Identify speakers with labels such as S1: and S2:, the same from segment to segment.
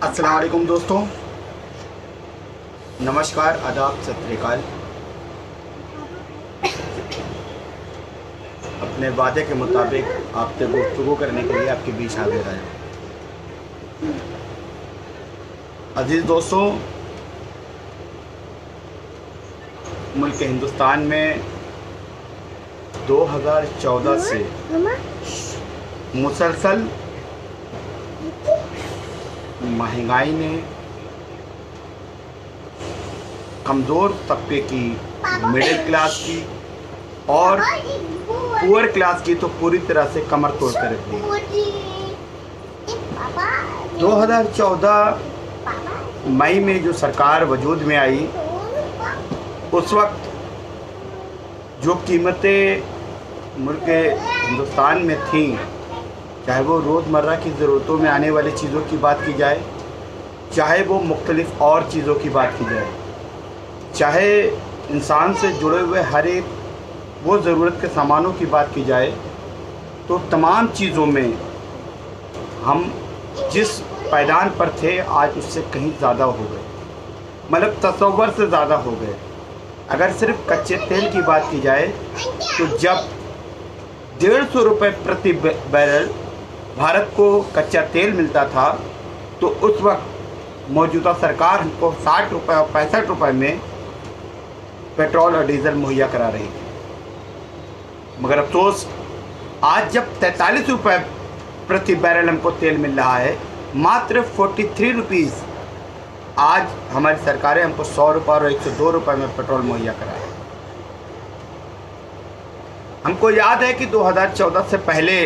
S1: अस्सलाम वालेकुम दोस्तों, नमस्कार, आदाब, सत श्री अकाल। अपने वादे के मुताबिक आपसे गुफ्तगू करने के लिए आपके बीच हाजिर आए। अजीज़ दोस्तों, मुल्क हिंदुस्तान में 2014 से मुसलसल महंगाई ने कमज़ोर तबके की, मिडिल क्लास की और पुअर क्लास की तो पूरी तरह से कमर तोड़ कर रख दी। 2014 मई में जो सरकार वजूद में आई, उस वक्त जो कीमतें मुल्क हिंदुस्तान में थीं, चाहे वो रोज़मर्रा की ज़रूरतों में आने वाली चीज़ों की बात की जाए, चाहे वो मुख्तलिफ़ और चीज़ों की बात की जाए, चाहे इंसान से जुड़े हुए हर एक वो ज़रूरत के सामानों की बात की जाए, तो तमाम चीज़ों में हम जिस पायदान पर थे आज उससे कहीं ज़्यादा हो गए, मतलब तसव्वुर से ज़्यादा हो गए। अगर सिर्फ कच्चे तेल की बात की जाए तो जब 150 रुपये प्रति बैरल भारत को कच्चा तेल मिलता था, तो उस वक्त मौजूदा सरकार हमको 60 रुपये और 65 रुपये में पेट्रोल और डीजल मुहैया करा रही थी। मगर अफसोस, आज जब 43 रुपये प्रति बैरल हमको तेल मिल रहा है, मात्र 43 रुपीज़, आज हमारी सरकारें हमको 100 रुपये और 102 रुपये में पेट्रोल मुहैया करा है। हमको याद है कि 2014 से पहले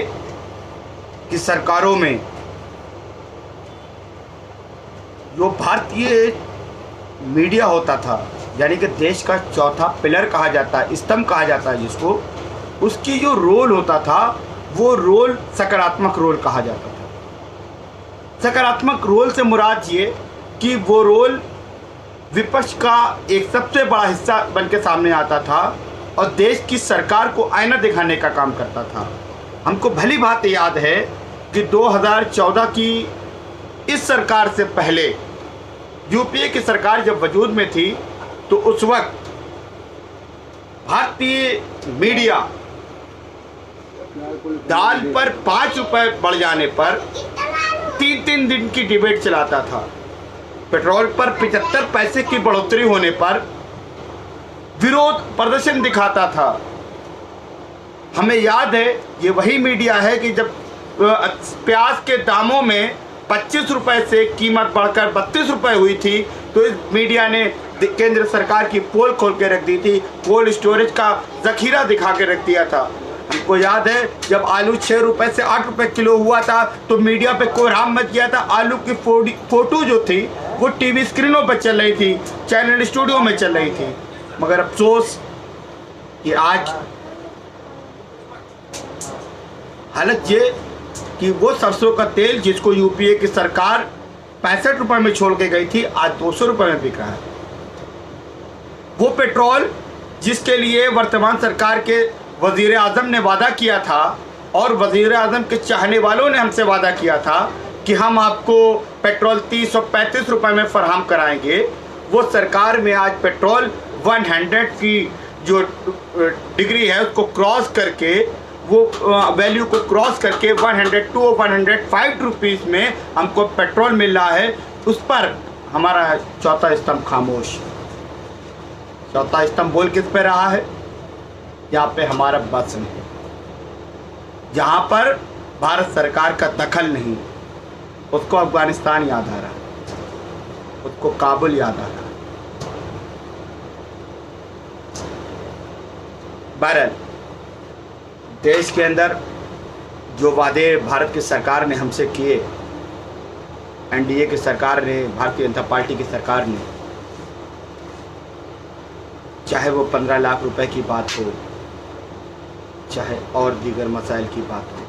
S1: की सरकारों में जो भारतीय मीडिया होता था, यानी कि देश का चौथा पिलर कहा जाता है, स्तंभ कहा जाता है जिसको, उसकी जो रोल होता था वो रोल सकारात्मक रोल कहा जाता था। सकारात्मक रोल से मुराद ये कि वो रोल विपक्ष का एक सबसे बड़ा हिस्सा बन के सामने आता था और देश की सरकार को आईना दिखाने का काम करता था। हमको भली बात याद है कि 2014 की इस सरकार से पहले यूपीए की सरकार जब वजूद में थी, तो उस वक्त भारतीय मीडिया दाल पर 5 रुपए बढ़ जाने पर 3-3 दिन की डिबेट चलाता था। पेट्रोल पर 75 पैसे की बढ़ोतरी होने पर विरोध प्रदर्शन दिखाता था। हमें याद है, ये वही मीडिया है कि जब प्याज के दामों में 25 रुपए से कीमत बढ़कर 32 रुपए हुई थी, तो इस मीडिया ने केंद्र सरकार की पोल खोल के रख दी थी, कोल्ड स्टोरेज का जखीरा दिखा के रख दिया था। हमको याद है जब आलू 6 रुपए से 8 रुपए किलो हुआ था, तो मीडिया पे कोहराम मच गया था। आलू की फोटो जो थी वो टीवी स्क्रीनों पर चल रही थी, चैनल स्टूडियो में चल रही थी। मगर अफसोस कि आज हालत ये कि वो सरसों का तेल जिसको यूपीए की सरकार 65 रुपए में छोड़ के गई थी, आज 200 रुपए में बिक रहा है। वो पेट्रोल जिसके लिए वर्तमान सरकार के वजीर आज़म ने वादा किया था और वजीर आज़म के चाहने वालों ने हमसे वादा किया था कि हम आपको पेट्रोल 30 और 35 रुपए में फराहम कराएंगे, वो सरकार में आज पेट्रोल 100 की जो डिग्री है उसको क्रॉस करके, वो वैल्यू को क्रॉस करके 102 और 105 रुपीज़ में हमको पेट्रोल मिल रहा है। उस पर हमारा चौथा स्तंभ खामोश। चौथा स्तंभ बोल किस पे रहा है? यहाँ पे हमारा बस नहीं, जहाँ पर भारत सरकार का दखल नहीं। उसको अफगानिस्तान याद आ रहा है, उसको काबुल याद आ रहा है। बहरहाल, देश के अंदर जो वादे भारत की सरकार ने हमसे किए, एनडीए की सरकार ने, भारतीय जनता पार्टी की सरकार ने, चाहे वो 15 लाख रुपए की बात हो, चाहे और दीगर मसाइल की बात हो,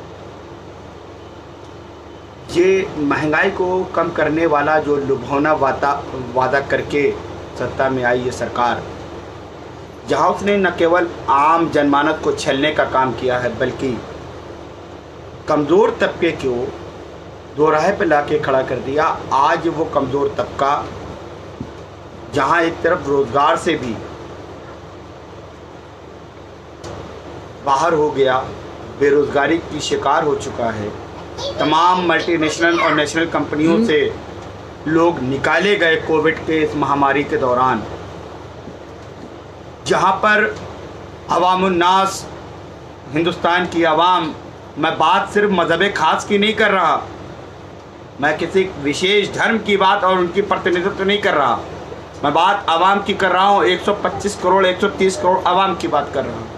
S1: ये महंगाई को कम करने वाला जो लुभावना वादा करके सत्ता में आई ये सरकार, जहाँ उसने न केवल आम जनमानस को छलने का काम किया है, बल्कि कमज़ोर तबके को दोराहे पे लाके खड़ा कर दिया। आज वो कमज़ोर तबका जहां एक तरफ रोज़गार से भी बाहर हो गया, बेरोज़गारी की शिकार हो चुका है, तमाम मल्टीनेशनल और नेशनल कंपनियों से लोग निकाले गए कोविड के इस महामारी के दौरान, जहां पर अवामुन्नास, हिंदुस्तान की आवाम, मैं बात सिर्फ मज़हब ख़ास की नहीं कर रहा, मैं किसी विशेष धर्म की बात और उनकी प्रतिनिधित्व नहीं कर रहा, मैं बात आवाम की कर रहा हूँ। 125 करोड़ 130 करोड़ आवाम की बात कर रहा हूँ।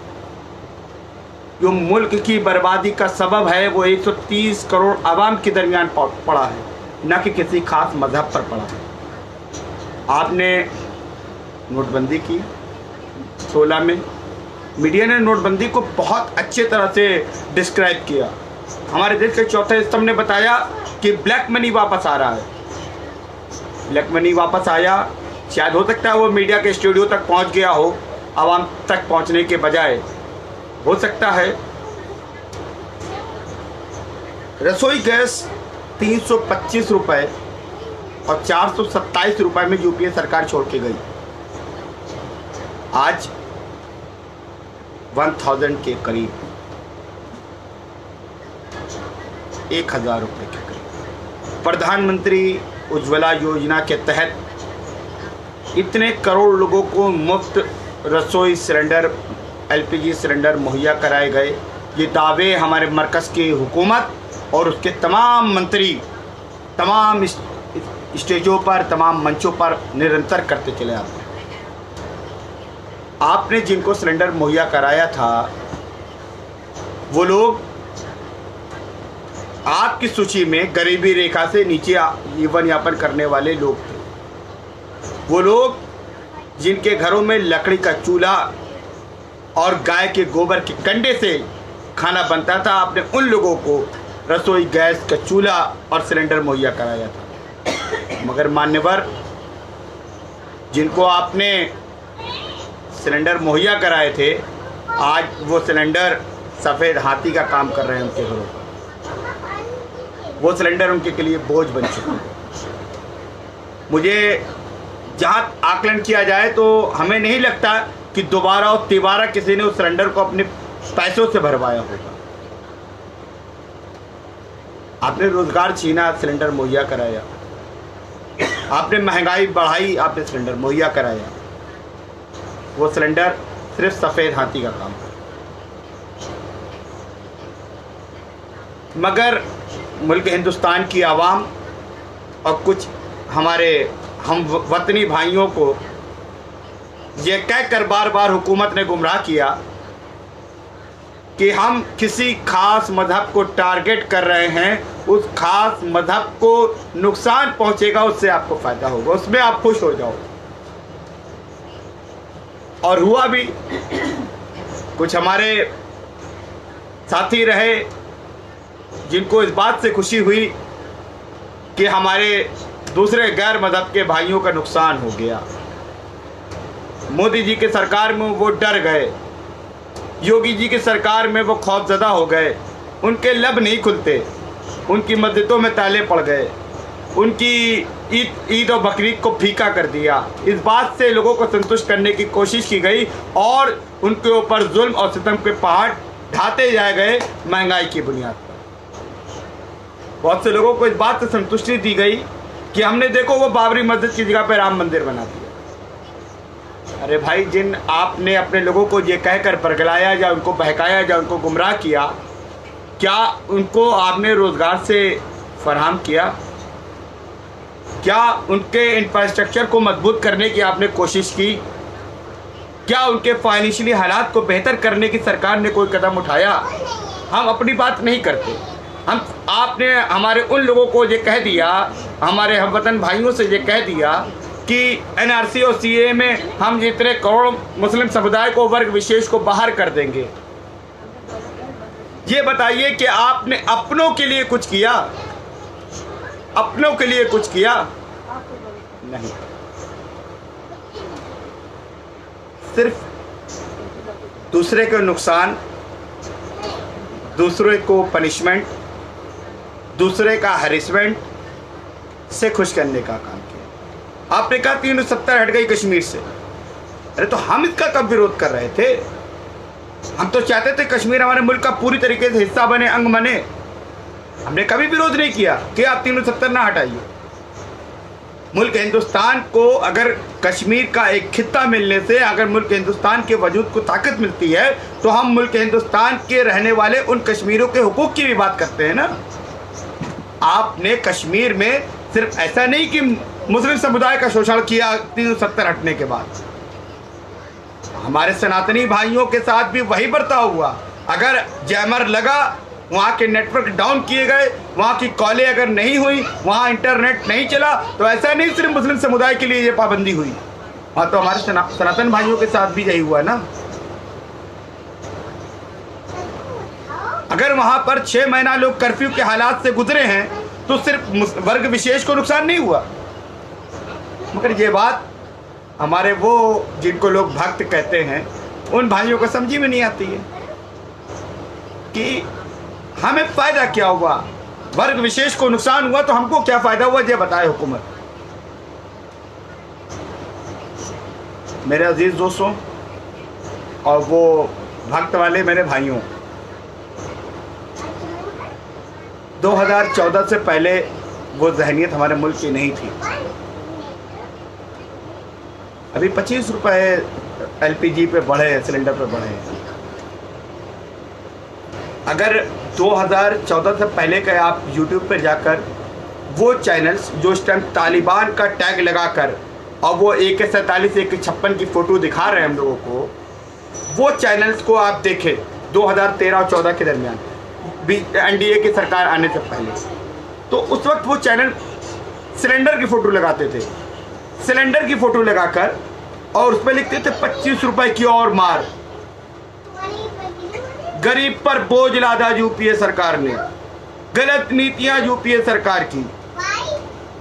S1: जो मुल्क की बर्बादी का सबब है वो 130 करोड़ आवाम के दरमियान पड़ा है, न कि किसी खास मज़हब पर पड़ा है। आपने नोटबंदी की 16 में, मीडिया ने नोटबंदी को बहुत अच्छे तरह से डिस्क्राइब किया। हमारे देश के चौथे स्तंभ ने बताया कि ब्लैक मनी वापस आ रहा है। ब्लैक मनी वापस आया, शायद हो सकता है वो मीडिया के स्टूडियो तक पहुंच गया हो, आवाम तक पहुंचने के बजाय। हो सकता है रसोई गैस 325 रुपये और 427 रुपये में यूपीए सरकार छोड़ के गई, आज 1000 के करीब, 1000 रुपये के करीब। प्रधानमंत्री उज्ज्वला योजना के तहत इतने करोड़ लोगों को मुफ्त रसोई सिलेंडर, एलपीजी सिलेंडर मुहैया कराए गए। ये दावे हमारे मरकज़ की हुकूमत और उसके तमाम मंत्री तमाम स्टेजों पर, तमाम मंचों पर निरंतर करते चले आते हैं। आपने जिनको सिलेंडर मुहैया कराया था वो लोग आपकी सूची में गरीबी रेखा से नीचे जीवन यापन करने वाले लोग थे। वो लोग जिनके घरों में लकड़ी का चूल्हा और गाय के गोबर के कंडे से खाना बनता था, आपने उन लोगों को रसोई गैस का चूल्हा और सिलेंडर मुहैया कराया था। मगर मान्यवर, जिनको आपने सिलेंडर मुहैया कराए थे, आज वो सिलेंडर सफ़ेद हाथी का काम कर रहे हैं उनके घरों पर। वो सिलेंडर उनके लिए बोझ बन चुके हैं। मुझे जहाँ आकलन किया जाए तो हमें नहीं लगता कि दोबारा और तिबारा किसी ने उस सिलेंडर को अपने पैसों से भरवाया होगा। आपने रोजगार छीना, सिलेंडर मुहैया कराया। आपने महंगाई बढ़ाई, आपने सिलेंडर मुहैया कराया। वो सिलेंडर सिर्फ सफ़ेद हाथी का काम है। मगर मुल्क हिंदुस्तान की आवाम और कुछ हमारे हम वतनी भाइयों को ये कहकर बार बार हुकूमत ने गुमराह किया कि हम किसी खास मज़हब को टारगेट कर रहे हैं, उस खास मज़हब को नुकसान पहुंचेगा, उससे आपको फ़ायदा होगा, उसमें आप खुश हो जाओ। और हुआ भी। कुछ हमारे साथी रहे जिनको इस बात से खुशी हुई कि हमारे दूसरे गैर मज़हब के भाइयों का नुकसान हो गया। मोदी जी के सरकार में वो डर गए, योगी जी की सरकार में वो खौफजदा हो गए, उनके लब नहीं खुलते, उनकी मस्जिदों में ताले पड़ गए, उनकी ईद और बकरीद को फीका कर दिया। इस बात से लोगों को संतुष्ट करने की कोशिश की गई और उनके ऊपर जुल्म और सितम के पहाड़ ढाते जाए गए महंगाई की बुनियाद पर। बहुत से लोगों को इस बात से संतुष्टि दी गई कि हमने देखो वो बाबरी मस्जिद की जगह पर राम मंदिर बना दिया। अरे भाई, जिन आपने अपने लोगों को ये कहकर बरगलाया या उनको बहकाया या उनको गुमराह किया, क्या उनको आपने रोज़गार से फराहम किया? क्या उनके इंफ्रास्ट्रक्चर को मजबूत करने की आपने कोशिश की? क्या उनके फाइनेंशियली हालात को बेहतर करने की सरकार ने कोई कदम उठाया? हम अपनी बात नहीं करते। आपने हमारे उन लोगों को ये कह दिया, हमारे हमवतन भाइयों से ये कह दिया कि एनआरसी और सीए में हम जितने करोड़ मुस्लिम समुदाय को, वर्ग विशेष को बाहर कर देंगे। ये बताइए कि आपने अपनों के लिए कुछ किया? अपनों के लिए कुछ किया? नहीं। सिर्फ दूसरे को नुकसान, दूसरे को पनिशमेंट, दूसरे का हैरेसमेंट से खुश करने का काम किया। आपने कहा 370 हट गई कश्मीर से, अरे तो हम इसका कब विरोध कर रहे थे? हम तो चाहते थे कश्मीर हमारे मुल्क का पूरी तरीके से हिस्सा बने, अंग बने। हमने कभी विरोध नहीं किया कि आप 370 ना हटाइए। मुल्क हिंदुस्तान को अगर कश्मीर का एक खित्ता मिलने से अगर मुल्क हिंदुस्तान के वजूद को ताकत मिलती है तो हम मुल्क हिंदुस्तान के रहने वाले उन कश्मीरियों के हुकूक की भी बात करते हैं ना। आपने कश्मीर में सिर्फ ऐसा नहीं कि मुस्लिम समुदाय का शोषण किया 370 हटने के बाद, हमारे सनातनी भाइयों के साथ भी वही बर्ताव हुआ। अगर जैमर लगा, वहाँ के नेटवर्क डाउन किए गए, वहाँ की कॉलें अगर नहीं हुई, वहाँ इंटरनेट नहीं चला, तो ऐसा नहीं सिर्फ मुस्लिम समुदाय के लिए ये पाबंदी हुई, वहाँ तो हमारे सनातन भाइयों के साथ भी यही हुआ ना। अगर वहाँ पर 6 महीना लोग कर्फ्यू के हालात से गुजरे हैं तो सिर्फ वर्ग विशेष को नुकसान नहीं हुआ। मगर ये बात हमारे वो जिनको लोग भक्त कहते हैं उन भाइयों को समझी में नहीं आती है कि हमें फ़ायदा क्या हुआ। वर्ग विशेष को नुकसान हुआ तो हमको क्या फ़ायदा हुआ, ये बताए हुकूमत। मेरे अजीज़ दोस्तों और वो भक्त वाले मेरे भाइयों, 2014 से पहले वो जहनीत हमारे मुल्क की नहीं थी। अभी 25 रुपए LPG पे बढ़े हैं, सिलेंडर पे बढ़े हैं। अगर 2014 से पहले का आप YouTube पर जाकर वो चैनल्स जो इस टाइम तालिबान का टैग लगाकर और वो AK-47 AK-56 की फ़ोटो दिखा रहे हैं हम लोगों को, वो चैनल्स को आप देखें 2013 और 14 के दरमियान NDA की सरकार आने से पहले, तो उस वक्त वो चैनल सिलेंडर की फ़ोटो लगाते थे, सिलेंडर की फ़ोटो लगाकर और उस पर लिखते थे 25 रुपए की और मार, गरीब पर बोझ लादा UPA सरकार ने, गलत नीतियां UPA सरकार की।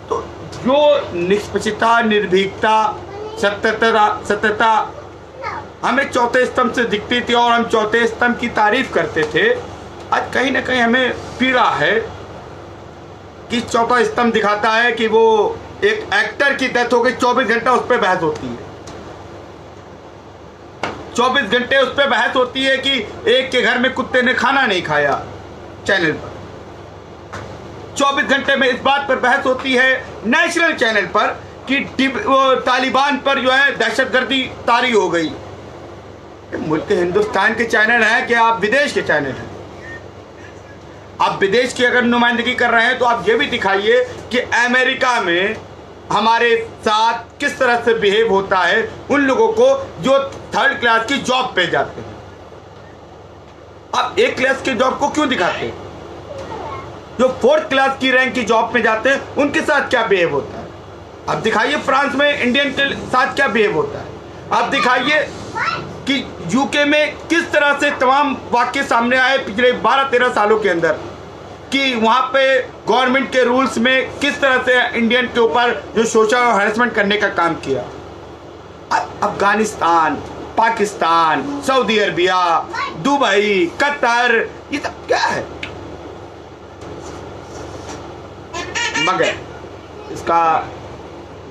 S1: तो जो निष्पक्षता, निर्भीकता, सत्यता हमें चौथे स्तंभ से दिखती थी और हम चौथे स्तंभ की तारीफ करते थे, आज कहीं ना कहीं हमें पीड़ा है कि चौथा स्तंभ दिखाता है कि वो एक एक्टर की डेथ हो गई, 24 घंटा उस पर बहस होती है, 24 घंटे उस पर बहस होती है कि एक के घर में कुत्ते ने खाना नहीं खाया चैनल पर। 24 घंटे में इस बात पर बहस होती है नेशनल चैनल पर कि वो तालिबान पर जो है दहशतगर्दी तारी हो गई। मुल्क हिंदुस्तान के चैनल हैं कि आप विदेश के चैनल हैं? आप विदेश की अगर नुमाइंदगी कर रहे हैं तो आप ये भी दिखाइए कि अमेरिका में हमारे साथ किस तरह से बिहेव होता है उन लोगों को जो 3rd क्लास की जॉब पे जाते हैं। आप 1 क्लास की जॉब को क्यों दिखाते हैं? जो 4th क्लास की रैंक की जॉब पे जाते हैं उनके साथ क्या बिहेव होता है? आप दिखाइए फ्रांस में इंडियन के साथ क्या बिहेव होता है। आप दिखाइए कि यूके में किस तरह से तमाम वाक्य सामने आए पिछले 12-13 सालों के अंदर कि वहाँ पे गवर्नमेंट के रूल्स में किस तरह से इंडियन के ऊपर जो शोषण और हैरेसमेंट करने का काम किया। Afghanistan, Pakistan, Saudi Arabia, Dubai, Qatar, ये सब क्या है? मगर इसका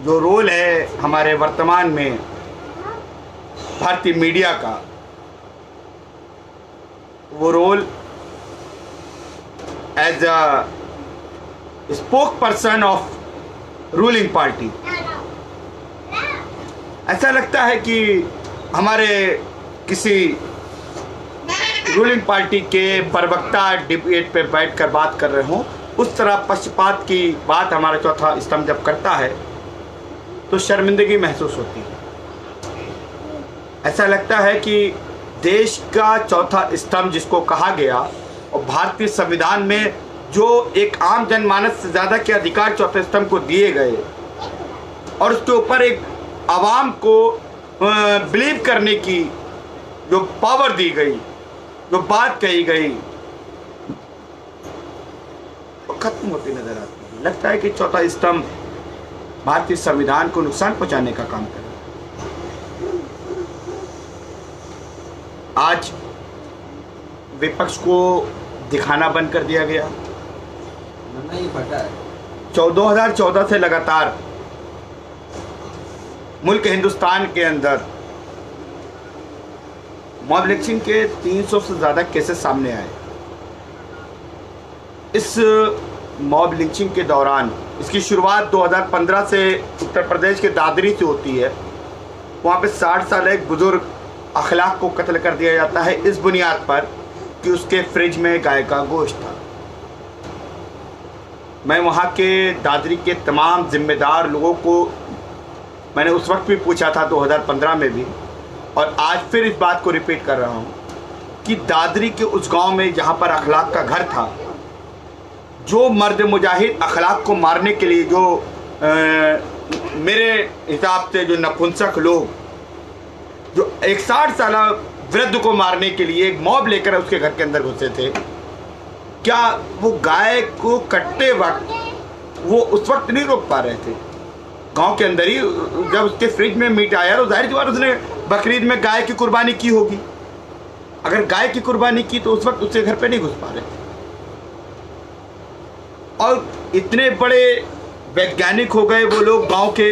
S1: जो रोल है हमारे वर्तमान में भारतीय मीडिया का, वो role as a spokesperson of ruling party, ऐसा लगता है कि हमारे किसी रूलिंग पार्टी के प्रवक्ता डिबेट पे बैठकर बात कर रहे हों, उस तरह पक्षपात की बात हमारा चौथा स्तंभ जब करता है तो शर्मिंदगी महसूस होती है। ऐसा लगता है कि देश का चौथा स्तंभ जिसको कहा गया और भारतीय संविधान में जो एक आम जनमानस से ज़्यादा के अधिकार चौथे स्तंभ को दिए गए और उसके ऊपर एक आवाम को बिलीव करने की जो पावर दी गई, जो बात कही गई, वो खत्म होती नजर आती है। लगता है कि चौथा स्तंभ भारतीय संविधान को नुकसान पहुंचाने का काम कर रहा है। आज विपक्ष को दिखाना बंद कर दिया गया,
S2: नहीं पता है।
S1: 2014 से लगातार मुल्क हिंदुस्तान के अंदर मॉब लिंचिंग के 300 से ज़्यादा केसेस सामने आए। इस मॉब लिंचिंग के दौरान इसकी शुरुआत 2015 से उत्तर प्रदेश के दादरी से होती है। वहाँ पे 60 साल एक बुज़ुर्ग अखलाक को कत्ल कर दिया जाता है इस बुनियाद पर कि उसके फ्रिज में गाय का गोश्त था। मैं वहाँ के दादरी के तमाम जिम्मेदार लोगों को मैंने उस वक्त भी पूछा था 2015 में भी, और आज फिर इस बात को रिपीट कर रहा हूँ कि दादरी के उस गांव में जहाँ पर अखलाक का घर था, जो मर्द मुजाहिद अखलाक को मारने के लिए जो मेरे हिसाब से जो नपुंसक लोग जो एक 60 साल वृद्ध को मारने के लिए एक मॉब लेकर उसके घर के अंदर घुसे थे, क्या वो गाय को कटते वक्त वो उस वक्त नहीं रोक पा रहे थे? गांव के अंदर ही जब उसके फ्रिज में मीट आया तो जाहिर सी बात उसने बकरीद में गाय की कुर्बानी की होगी। अगर गाय की कुर्बानी की तो उस वक्त उसके घर पे नहीं घुस पा रहे थे। और इतने बड़े वैज्ञानिक हो गए वो लोग गांव के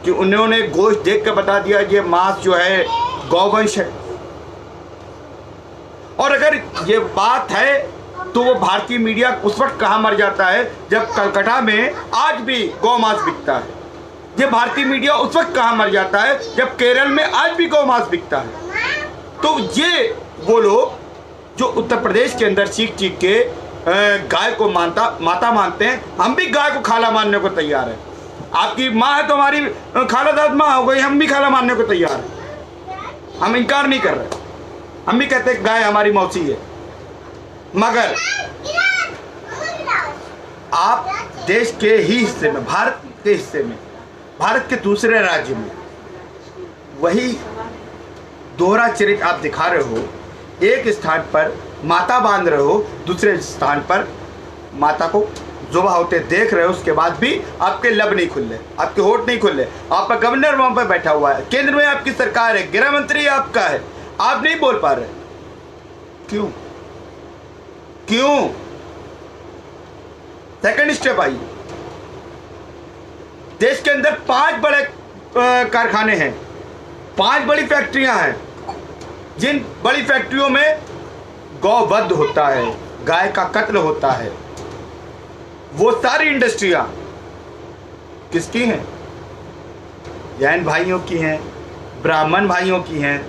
S1: कि उन्होंने गोश्त देख कर बता दिया ये मांस जो है गौवंश है। और अगर ये बात है तो वो भारतीय मीडिया उस वक्त कहाँ मर जाता है जब कलकत्ता में आज भी गौ मांस बिकता है। ये भारतीय मीडिया उस वक्त कहाँ मर जाता है जब केरल में आज भी गौ मांस बिकता है। तो ये वो लोग जो उत्तर प्रदेश के अंदर चीख के गाय को माता मानते हैं, हम भी गाय को खाला मानने को तैयार है। आपकी माँ है तो हमारी खालादाद माँ हो गई, हम भी खाला मानने को तैयार है। हम इनकार नहीं कर रहे, हम भी कहते हैं गाय हमारी मौसी है। मगर आप देश के ही हिस्से में, भारत के हिस्से में, भारत के दूसरे राज्य में वही दोहरा चरित्र आप दिखा रहे हो। एक स्थान पर माता बांध रहे हो, दूसरे स्थान पर माता को जुबा होते देख रहे हो, उसके बाद भी आपके लब नहीं खुल रहे, आपके होठ नहीं खुल रहे। आपका गवर्नर वहां पर बैठा हुआ है, केंद्र में आपकी सरकार है, गृह मंत्री आपका है, आप नहीं बोल पा रहे। क्यों? क्यों? सेकंड स्टेप आइए। देश के अंदर 5 बड़े कारखाने हैं, 5 बड़ी फैक्ट्रियां हैं, जिन बड़ी फैक्ट्रियों में गौवध होता है, गाय का कत्ल होता है। वो सारी इंडस्ट्रियां किसकी हैं? जैन भाइयों की हैं, ब्राह्मण भाइयों की हैं,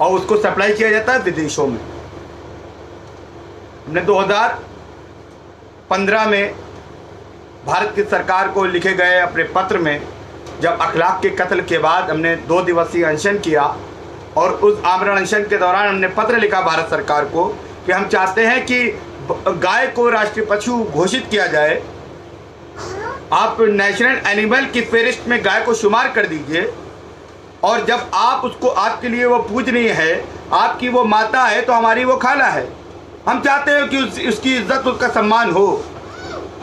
S1: और उसको सप्लाई किया जाता है विदेशों में। हमने 2015 में भारत की सरकार को लिखे गए अपने पत्र में, जब अखलाक के कत्ल के बाद हमने 2 दिवसीय अनशन किया, और उस आमरण अनशन के दौरान हमने पत्र लिखा भारत सरकार को कि हम चाहते हैं कि गाय को राष्ट्रीय पशु घोषित किया जाए, आप नेशनल एनिमल की फेरिस्ट में गाय को शुमार कर दीजिए, और जब आप उसको, आपके लिए वो पूजनीय है, आपकी वो माता है, तो हमारी वो खाला है। हम चाहते हैं कि उसकी इज्जत, उसका सम्मान हो,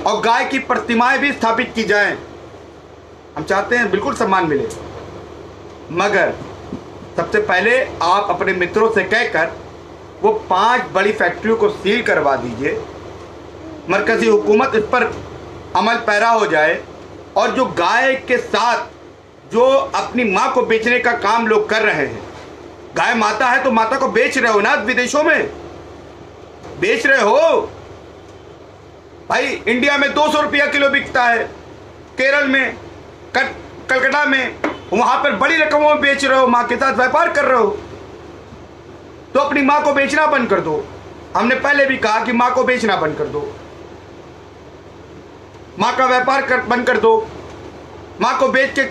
S1: और गाय की प्रतिमाएं भी स्थापित की जाएं। हम चाहते हैं बिल्कुल सम्मान मिले। मगर सबसे पहले आप अपने मित्रों से कहकर वो 5 बड़ी फैक्ट्रियों को सील करवा दीजिए, मरकजी हुकूमत इस पर अमल पैरा हो जाए, और जो गाय के साथ जो अपनी माँ को बेचने का काम लोग कर रहे हैं, गाय माता है तो माता को बेच रहे हो ना, विदेशों में बेच रहे हो भाई। इंडिया में 200 रुपया किलो बिकता है, केरल में, कलकत्ता में, वहां पर बड़ी रकमों में बेच रहे हो, माँ के साथ व्यापार कर रहे हो। तो अपनी माँ को बेचना बंद कर दो। हमने पहले भी कहा कि माँ को बेचना बंद कर दो, माँ का व्यापार बंद कर दो, माँ को बेच के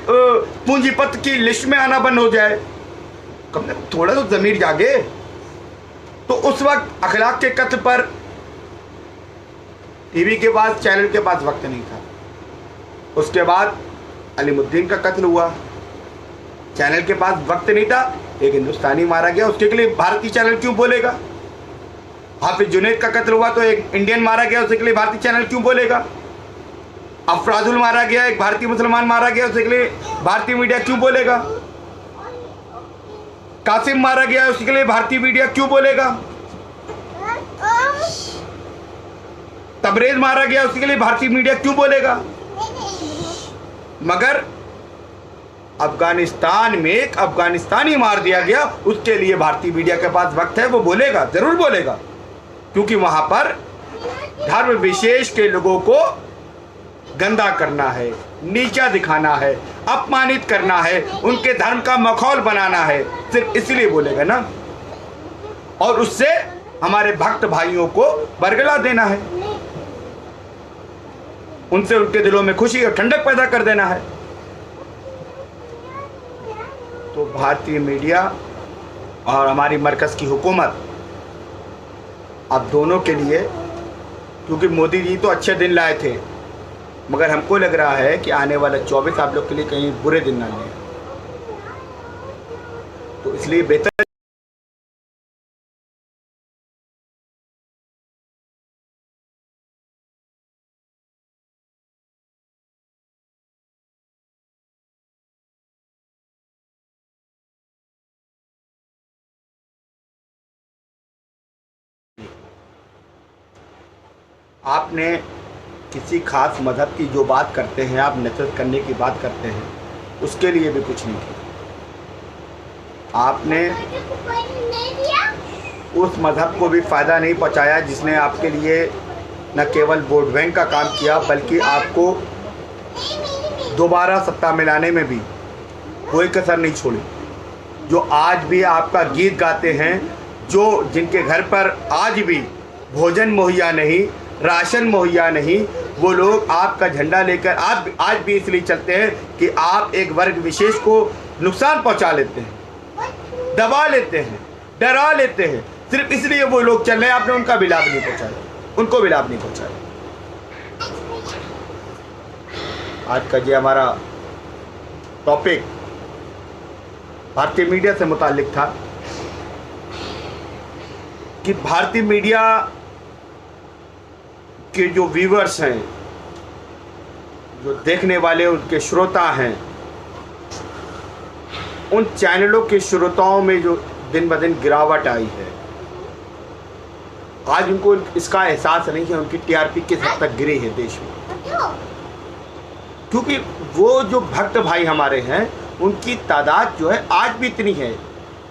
S1: पूंजीपति की लिस्ट में आना बंद हो जाए। कम से कम थोड़ा तो जमीर जागे। तो उस वक्त अखलाक के कत्ल पर टीवी के पास, चैनल के पास वक्त नहीं था। उसके बाद अलीमुद्दीन का कत्ल हुआ, चैनल के पास वक्त नहीं था, एक हिंदुस्तानी मारा गया, उसके लिए भारतीय चैनल क्यों बोलेगा? हाफिज जुनैद का कत्ल हुआ तो एक इंडियन मारा गया, उसके लिए भारतीय चैनल क्यों बोलेगा? अफराजुल मारा गया, एक भारतीय मुसलमान मारा गया, उसके लिए भारतीय मीडिया क्यों बोलेगा? कासिम मारा गया, उसके लिए भारतीय मीडिया क्यों बोलेगा? तबरेज मारा गया, उसके लिए भारतीय मीडिया क्यों बोलेगा? मगर अफगानिस्तान में एक अफगानिस्तानी मार दिया गया, उसके लिए भारतीय मीडिया के पास वक्त है, वो बोलेगा, जरूर बोलेगा, क्योंकि वहां पर धर्म विशेष के लोगों को गंदा करना है, नीचा दिखाना है, अपमानित करना है, उनके धर्म का मखौल बनाना है, सिर्फ इसलिए बोलेगा ना। और उससे हमारे भक्त भाइयों को बरगला देना है, उनसे उनके दिलों में खुशी और ठंडक पैदा कर देना है। तो भारतीय मीडिया और हमारी मरकज़ की हुकूमत अब दोनों के लिए, क्योंकि मोदी जी तो अच्छे दिन लाए थे, मगर हमको लग रहा है कि आने वाला 24 आप लोग के लिए कहीं बुरे दिन ना आए, तो इसलिए बेहतर आपने किसी खास मजहब की जो बात करते हैं, आप नफरत करने की बात करते हैं, उसके लिए भी कुछ नहीं किया। आपने उस मजहब को भी फ़ायदा नहीं पहुंचाया जिसने आपके लिए न केवल वोट बैंक का काम किया, बल्कि आपको दोबारा सत्ता में लाने में भी कोई कसर नहीं छोड़ी। जो आज भी आपका गीत गाते हैं, जो जिनके घर पर आज भी भोजन मुहैया नहीं, राशन मुहैया नहीं, वो लोग आपका झंडा लेकर आप आज भी इसलिए चलते हैं कि आप एक वर्ग विशेष को नुकसान पहुंचा लेते हैं, दबा लेते हैं, डरा लेते हैं, सिर्फ इसलिए वो लोग चल रहे हैं। आपने उनका भी लाभ नहीं पहुंचाया, उनको भी लाभ नहीं पहुंचाया। आज का ये हमारा टॉपिक भारतीय मीडिया से मुताल्लिक था कि भारतीय मीडिया के जो व्यूअर्स हैं, जो देखने वाले उनके श्रोता हैं, उन चैनलों के श्रोताओं में जो दिन ब दिन गिरावट आई है, आज उनको इसका एहसास नहीं है, उनकी टीआरपी किस हद तक गिरी है देश में। क्योंकि वो जो भक्त भाई हमारे हैं, उनकी तादाद जो है आज भी इतनी है,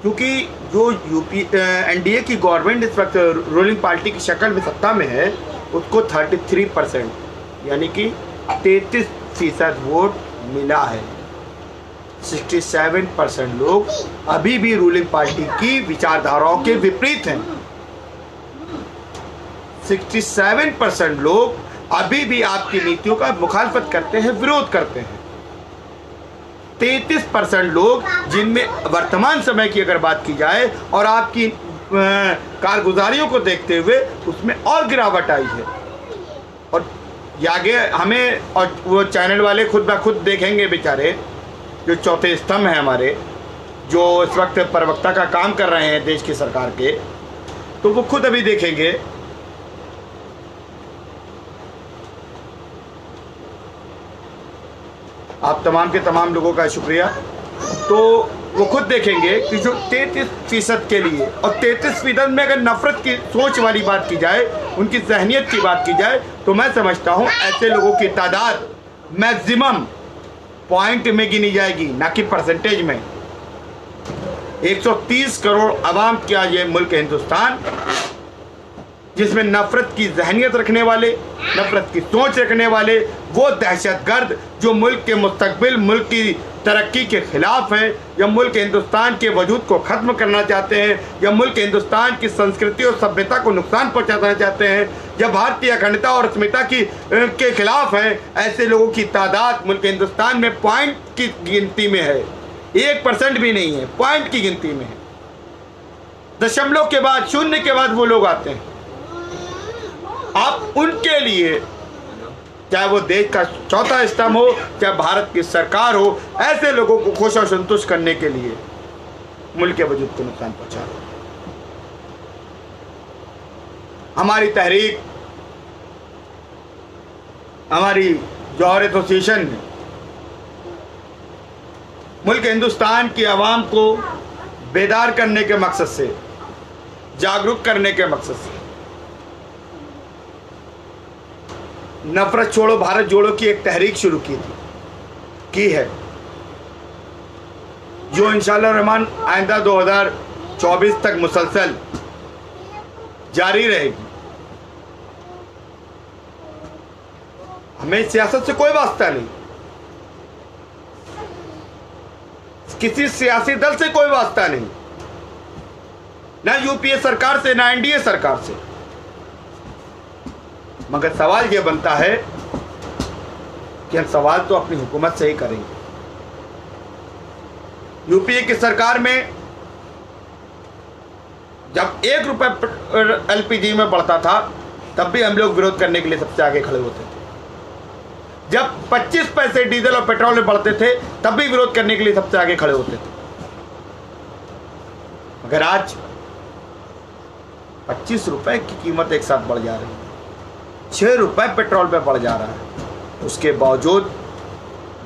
S1: क्योंकि जो एनडीए की गवर्नमेंट इस वक्त रूलिंग पार्टी की शक्ल में सत्ता में है, उसको 33% यानी कि 33% वोट मिला है। 67% लोग अभी भी रूलिंग पार्टी की विचारधाराओं के विपरीत हैं। 67% लोग अभी भी आपकी नीतियों का मुखालफत करते हैं, विरोध करते हैं। 33% लोग, जिनमें वर्तमान समय की अगर बात की जाए और आपकी कारगुजारियों को देखते हुए उसमें और गिरावट आई है। और आगे हमें, और वो चैनल वाले खुद ब खुद देखेंगे बेचारे, जो चौथे स्तंभ हैं हमारे, जो इस वक्त प्रवक्ता का काम कर रहे हैं देश की सरकार के, तो वो खुद अभी देखेंगे। आप तमाम के तमाम लोगों का शुक्रिया। तो वो खुद देखेंगे कि जो 33% के लिए, और 33% में अगर नफरत की सोच वाली बात की जाए, उनकी जहनियत की बात की जाए, तो मैं समझता हूँ ऐसे लोगों की तादाद मैक्सिमम पॉइंट में गिनी जाएगी, ना कि परसेंटेज में। 130 करोड़ आवाम का ये मुल्क हिंदुस्तान, जिसमें नफरत की जहनियत रखने वाले, नफरत की सोच रखने वाले, वो दहशतगर्द जो मुल्क के मुस्तकबिल, मुल्क की तरक्की के खिलाफ हैं, या मुल्क हिंदुस्तान के वजूद को ख़त्म करना चाहते हैं, या मुल्क हिंदुस्तान की संस्कृति और सभ्यता को नुकसान पहुंचाना चाहते हैं, या भारतीय अखंडता और अस्मिता के खिलाफ हैं, ऐसे लोगों की तादाद मुल्क हिंदुस्तान में पॉइंट की गिनती में है। 1% भी नहीं है, पॉइंट की गिनती में है। दशमलव के बाद, शून्य के बाद वो लोग आते हैं। आप उनके लिए, चाहे वो देश का चौथा स्तंभ हो, चाहे भारत की सरकार हो, ऐसे लोगों को खुश और संतुष्ट करने के लिए मुल्क के वजूद को नुकसान पहुंचा रहे। हमारी तहरीक, हमारी जौहर एसोसिएशन ने मुल्क हिंदुस्तान की आवाम को बेदार करने के मकसद से, जागरूक करने के मकसद से नफरत छोड़ो भारत जोड़ो की एक तहरीक शुरू की है, जो इंशाअल्लाह रहमान आइंदा 2024 तक मुसलसल जारी रहेगी। हमें सियासत से कोई वास्ता नहीं, किसी सियासी दल से कोई वास्ता नहीं, ना यूपीए सरकार से ना एनडीए सरकार से। मगर सवाल यह बनता है कि हम सवाल तो अपनी हुकूमत से ही करेंगे। यूपीए की सरकार में जब 1 रुपए एलपीजी में बढ़ता था तब भी हम लोग विरोध करने के लिए सबसे आगे खड़े होते थे। जब 25 पैसे डीजल और पेट्रोल में बढ़ते थे तब भी विरोध करने के लिए सबसे आगे खड़े होते थे। मगर आज 25 रुपए की कीमत एक साथ बढ़ जा रही है, 6 रुपए पेट्रोल पे बढ़ जा रहा है। उसके बावजूद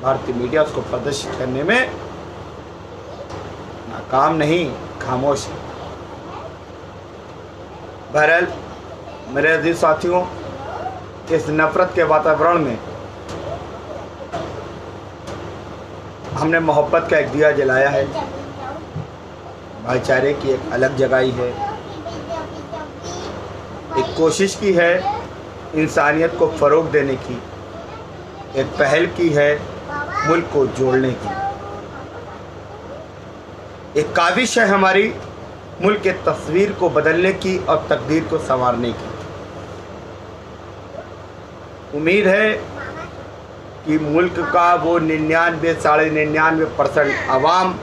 S1: भारतीय मीडिया उसको प्रदर्शित करने में नाकाम नहीं, खामोश है। बहरहाल मेरे अजीज साथियों, इस नफरत के वातावरण में हमने मोहब्बत का एक दिया जलाया है, भाईचारे की एक अलग जगाई है, एक कोशिश की है इंसानियत को फ़रोग देने की, एक पहल की है मुल्क को जोड़ने की, एक काविश है हमारी मुल्क के तस्वीर को बदलने की और तकदीर को संवारने की। उम्मीद है कि मुल्क का वो 99-99.5% आवाम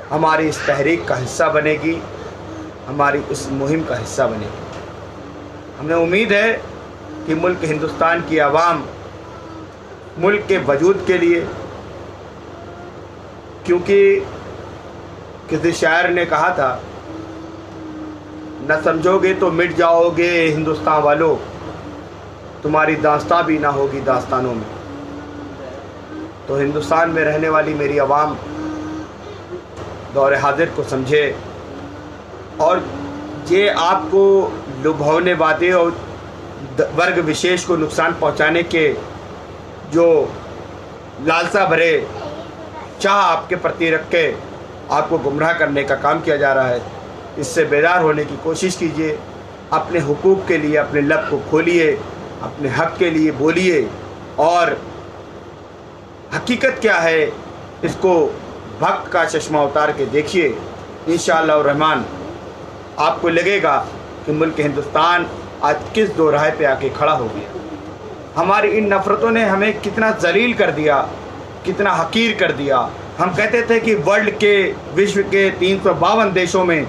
S1: हमारी इस तहरीक का हिस्सा बनेगी, हमारी इस मुहिम का हिस्सा बनेगी। हमें उम्मीद है कि मुल्क हिंदुस्तान की आवाम मुल्क के वजूद के लिए, क्योंकि किसी शायर ने कहा था, न समझोगे तो मिट जाओगे हिंदुस्तान वालों, तुम्हारी दास्तां भी ना होगी दास्तानों में। तो हिंदुस्तान में रहने वाली मेरी आवाम दौर हाजिर को समझे और ये आपको लुभावने वादे और वर्ग विशेष को नुकसान पहुंचाने के जो लालसा भरे चाह आपके प्रति रख के आपको गुमराह करने का काम किया जा रहा है, इससे बेदार होने की कोशिश कीजिए। अपने हुकूक के लिए अपने लब को खोलिए, अपने हक के लिए बोलिए और हकीकत क्या है इसको वक्त का चश्मा उतार के देखिए। इंशाअल्लाह रहमान आपको लगेगा कि मुल्क हिंदुस्तान आज किस दो राह पे आके खड़ा हो गया। हमारी इन नफ़रतों ने हमें कितना जलील कर दिया, कितना हकीर कर दिया। हम कहते थे कि वर्ल्ड के, विश्व के 352 देशों में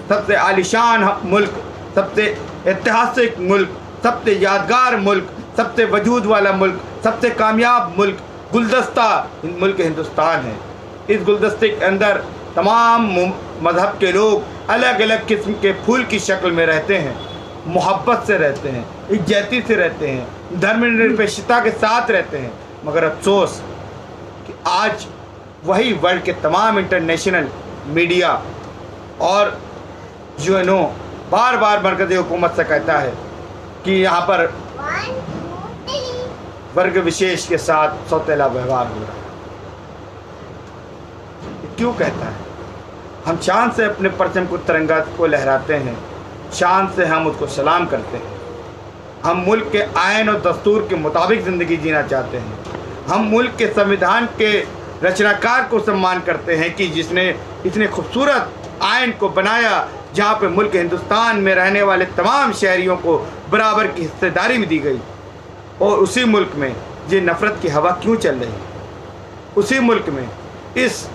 S1: सबसे आलिशान मुल्क, सबसे ऐतिहासिक मुल्क, सबसे यादगार मुल्क, सबसे वजूद वाला मुल्क, सबसे कामयाब मुल्क, गुलदस्ता मुल्क हिंदुस्तान है। इस गुलदस्ते के अंदर तमाम मज़हब के लोग अलग अलग किस्म के फूल की शक्ल में रहते हैं, मोहब्बत से रहते हैं, इज्जती से रहते हैं, धर्मनिरपेक्षता के साथ रहते हैं। मगर अफसोस कि आज वही वर्ल्ड के तमाम इंटरनेशनल मीडिया और यूएनओ बार बार मरकज़ी हुकूमत से कहता है कि यहाँ पर वर्ग विशेष के साथ सौतेला व्यवहार हो रहा है। क्यों कहता है? हम शान से अपने परचम को, तिरंगा को लहराते हैं, शान से हम उसको सलाम करते हैं। हम मुल्क के आयन और दस्तूर के मुताबिक ज़िंदगी जीना चाहते हैं। हम मुल्क के संविधान के रचनाकार को सम्मान करते हैं कि जिसने इतने खूबसूरत आयन को बनाया, जहाँ पे मुल्क हिंदुस्तान में रहने वाले तमाम शहरियों को बराबर की हिस्सेदारी भी दी गई। और उसी मुल्क में ये नफ़रत की हवा क्यों चल रही है? उसी मुल्क में इस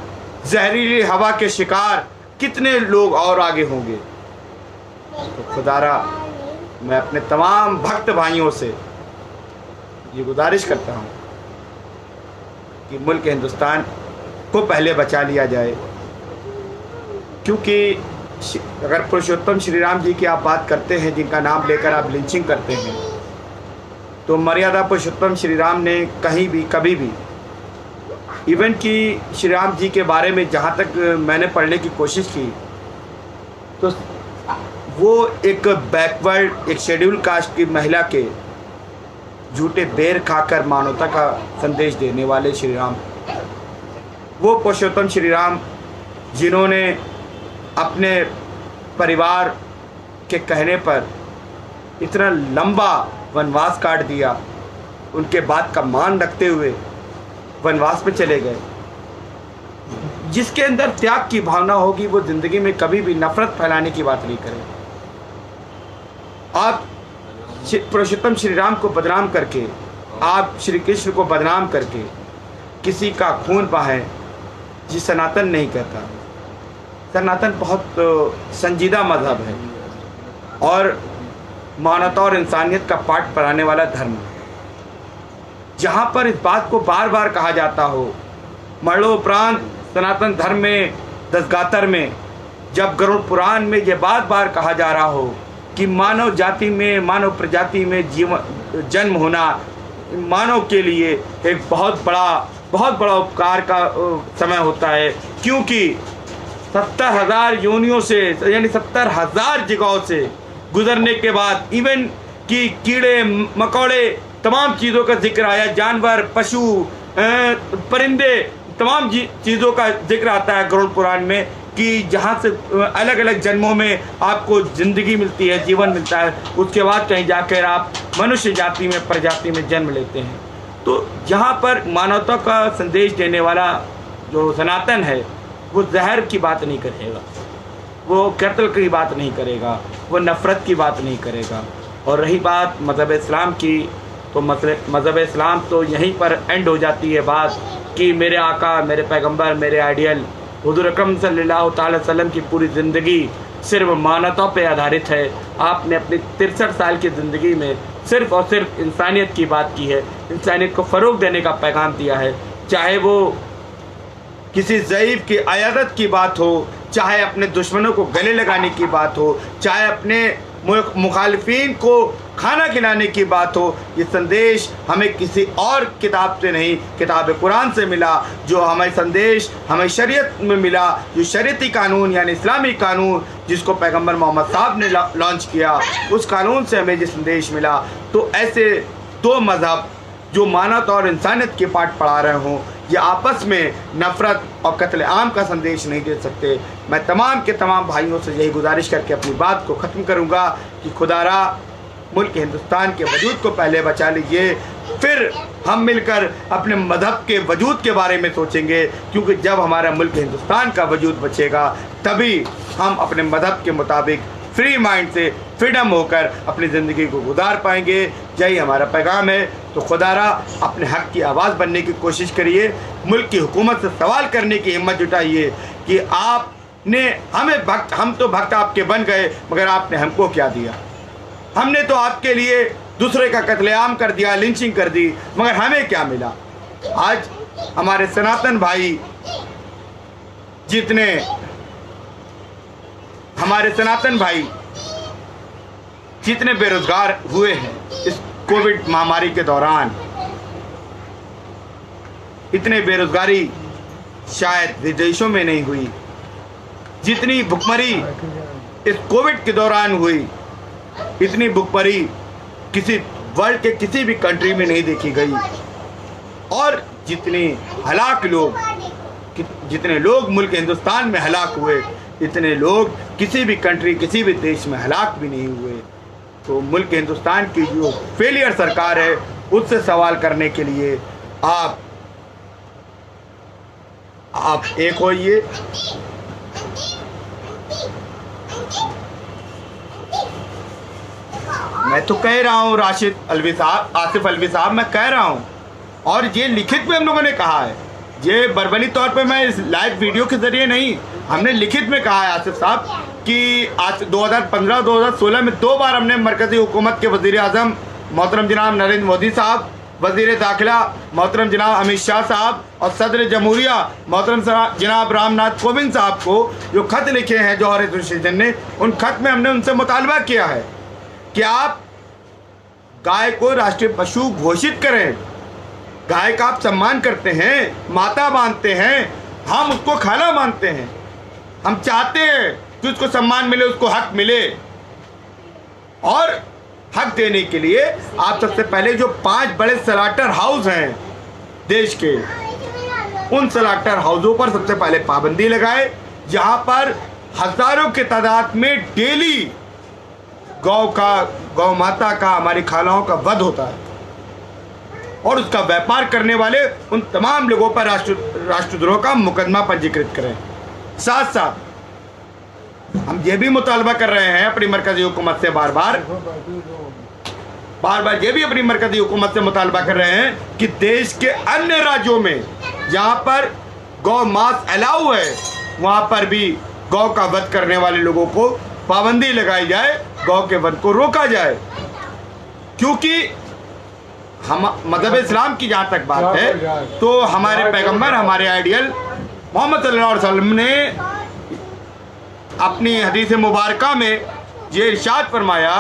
S1: जहरीली हवा के शिकार कितने लोग और आगे होंगे? तो खुदारा मैं अपने तमाम भक्त भाइयों से ये गुजारिश करता हूँ कि मुल्क हिंदुस्तान को पहले बचा लिया जाए, क्योंकि अगर पुरुषोत्तम श्री राम जी की आप बात करते हैं, जिनका नाम लेकर आप लिंचिंग करते हैं, तो मर्यादा पुरुषोत्तम श्री राम ने कहीं भी कभी भी, इवन कि श्री राम जी के बारे में जहाँ तक मैंने पढ़ने की कोशिश की, तो वो एक बैकवर्ड, एक शेड्यूल कास्ट की महिला के झूठे बेर खाकर मानवता का संदेश देने वाले श्री राम, वो पुरुषोत्तम श्री राम जिन्होंने अपने परिवार के कहने पर इतना लंबा वनवास काट दिया, उनके बात का मान रखते हुए वनवास में चले गए। जिसके अंदर त्याग की भावना होगी वो जिंदगी में कभी भी नफरत फैलाने की बात नहीं करे। आप पुरुषोत्तम श्री राम को बदनाम करके, आप श्री कृष्ण को बदनाम करके किसी का खून बहाएं, जी सनातन नहीं कहता। सनातन बहुत संजीदा मजहब है और मानवता और इंसानियत का पाठ पढ़ाने वाला धर्म है। जहाँ पर इस बात को बार बार कहा जाता हो, मरणोपरांत सनातन धर्म में दसगातर में जब गरुड़ पुराण में यह बार बार कहा जा रहा हो कि मानव जाति में, मानव प्रजाति में जीवन जन्म होना मानव के लिए एक बहुत बड़ा उपकार का समय होता है, क्योंकि 70,000 योनियों से यानी 70,000 जगहों से गुजरने के बाद इवन कि कीड़े मकोड़े तमाम चीज़ों का जिक्र आया, जानवर, पशु, परिंदे, तमाम चीज़ों का जिक्र आता है गरुड़ पुराण में कि जहाँ से अलग अलग जन्मों में आपको ज़िंदगी मिलती है, जीवन मिलता है, उसके बाद कहीं जाकर आप मनुष्य जाति में, प्रजाति में जन्म लेते हैं। तो जहाँ पर मानवता का संदेश देने वाला जो सनातन है वो जहर की बात नहीं करेगा, वो कत्ल की बात नहीं करेगा, वो नफ़रत की बात नहीं करेगा। और रही बात मज़हब इस्लाम की, तो मज़हब इस्लाम तो यहीं पर एंड हो जाती है बात कि मेरे आका, मेरे पैगंबर, मेरे आइडियल हुज़ूर अकरम सल्लल्लाहु अलैहि वसल्लम की पूरी ज़िंदगी सिर्फ मानवता पे आधारित है। आपने अपनी 63 साल की ज़िंदगी में सिर्फ और सिर्फ इंसानियत की बात की है, इंसानियत को फ़रोग़ देने का पैगाम दिया है। चाहे वो किसी ज़ईफ़ की अयादत की बात हो, चाहे अपने दुश्मनों को गले लगाने की बात हो, चाहे अपने मुखालिफिन को खाना खिलाने की बात हो, ये संदेश हमें किसी और किताब से नहीं, किताब कुरान से मिला। जो हमें संदेश हमें शरीयत में मिला, जो शरीयती कानून यानी इस्लामी कानून जिसको पैगंबर मोहम्मद साहब ने लॉन्च किया, उस कानून से हमें जो संदेश मिला। तो ऐसे दो मज़हब जो मानवता और इंसानियत के पाठ पढ़ा रहे हों, ये आपस में नफ़रत और कत्ल आम का संदेश नहीं दे सकते। मैं तमाम के तमाम भाइयों से यही गुजारिश करके अपनी बात को ख़त्म करूँगा कि खुदारा मुल्क हिंदुस्तान के वजूद को पहले बचा लीजिए, फिर हम मिलकर अपने मज़हब के वजूद के बारे में सोचेंगे, क्योंकि जब हमारा मुल्क हिंदुस्तान का वजूद बचेगा तभी हम अपने मज़हब के मुताबिक फ्री माइंड से फ्रीडम होकर अपनी ज़िंदगी को गुजार पाएंगे। यही हमारा पैगाम है। तो खुदारा अपने हक़ की आवाज़ बनने की कोशिश करिए, मुल्क की हुकूमत से सवाल करने की हिम्मत जुटाइए कि आपने हम तो भक्त आपके बन गए, मगर आपने हमको क्या दिया? हमने तो आपके लिए दूसरे का कत्लेआम कर दिया, लिंचिंग कर दी, मगर हमें क्या मिला? आज हमारे सनातन भाई जितने बेरोजगार हुए हैं इस कोविड महामारी के दौरान, इतने बेरोजगारी शायद विदेशों में नहीं हुई, जितनी भुखमरी इस कोविड के दौरान हुई, इतनी भुखमरी किसी वर्ल्ड के किसी भी कंट्री में नहीं देखी गई। और जितने लोग मुल्क हिंदुस्तान में हलाक हुए, इतने लोग किसी भी कंट्री, किसी भी देश में हलाक भी नहीं हुए। तो मुल्क हिंदुस्तान की जो फेलियर सरकार है उससे सवाल करने के लिए आप एक होइए। मैं तो कह रहा हूँ आसिफ अलवी साहब, मैं कह रहा हूँ, और ये लिखित में हम लोगों ने कहा है, ये बर्बरी तौर पे मैं इस लाइव वीडियो के जरिए नहीं, हमने लिखित में कहा है आसिफ साहब कि आज 2015-2016 में 2 बार हमने मरकज़ी हुकूमत के वज़ीर आज़म मोहतरम जनाब नरेंद्र मोदी साहब, वज़ीर दाखिला मोहतरम जनाब अमित शाह साहब और सदर जमहूरिया मोहतरम जनाब रामनाथ कोविंद साहब को जो खत लिखे हैं जौहर एसोसिएशन ने, उन खत में हमने उनसे मुतालबा किया है कि आप गाय को राष्ट्रीय पशु घोषित करें। गाय का आप सम्मान करते हैं, माता मानते हैं, हम उसको खाना मानते हैं, हम चाहते हैं कि उसको सम्मान मिले, उसको हक मिले। और हक देने के लिए आप सबसे पहले जो 5 बड़े स्लॉटर हाउस हैं देश के, उन स्लॉटर हाउसों पर सबसे पहले पाबंदी लगाए, जहां पर हजारों की तादाद में डेली गौ माता का, हमारी खालाओं का वध होता है, और उसका व्यापार करने वाले उन तमाम लोगों पर राष्ट्रद्रोह का मुकदमा पंजीकृत करें। साथ साथ हम ये भी मुतालबा कर रहे हैं अपनी मरकजी हुकूमत से, बार बार ये भी अपनी मरकजी हुकूमत से मुतालबा कर रहे हैं कि देश के अन्य राज्यों में जहाँ पर गौ मांस अलाउ है, वहाँ पर भी गौ का वध करने वाले लोगों को पाबंदी लगाई जाए, गौ के वध को रोका जाए। क्योंकि हम मज़हब इस्लाम की जहाँ तक बात है तो हमारे पैगंबर, हमारे आइडियल मोहम्मद सल्लल्लाहु अलैहि वसल्लम ने अपनी हदीस मुबारका में ये इरशाद फरमाया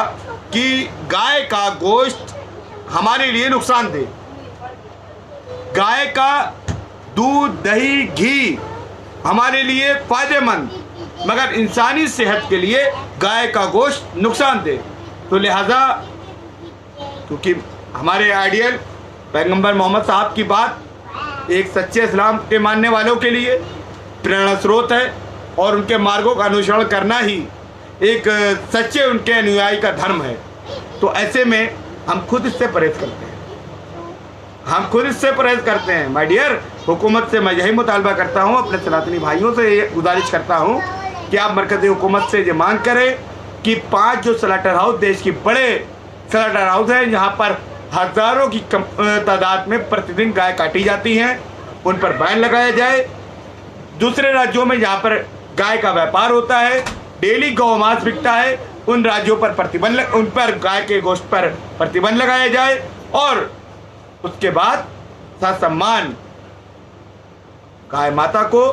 S1: कि गाय का गोश्त हमारे लिए नुकसानदेह, गाय का दूध, दही, घी हमारे लिए फ़ायदेमंद, मगर इंसानी सेहत के लिए गाय का गोश्त नुकसानदेह। तो लिहाजा क्योंकि हमारे आइडियल पैगंबर मोहम्मद साहब की बात एक सच्चे इस्लाम के मानने वालों के लिए प्रेरणा स्रोत है, और उनके मार्गों का अनुसरण करना ही एक सच्चे उनके अनुयायी का धर्म है। तो ऐसे में हम खुद इससे परहेज करते हैं, माय डियर। हुकूमत से मैं यही मुतालबा करता हूँ, अपने सनातनी भाइयों से ये गुजारिश करता हूँ कि आप मरकज़ी हुकूमत से ये मांग करें कि 5 जो स्लॉटर हाउस, देश की बड़े स्लॉटर हाउस हैं जहाँ पर हज़ारों की तादाद में प्रतिदिन गाय काटी जाती हैं, उन पर बैन लगाया जाए। दूसरे राज्यों में जहाँ पर गाय का व्यापार होता है, डेली गौ मांस बिकता है, उन राज्यों पर प्रतिबंध, उन पर गाय के गोश्त पर प्रतिबंध लगाया जाए, और उसके बाद ससम्मान गाय माता को,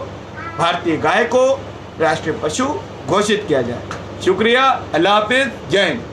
S1: भारतीय गाय को राष्ट्रीय पशु घोषित किया जाए। शुक्रिया, अल्लाह हाफिज़, जय हिंद।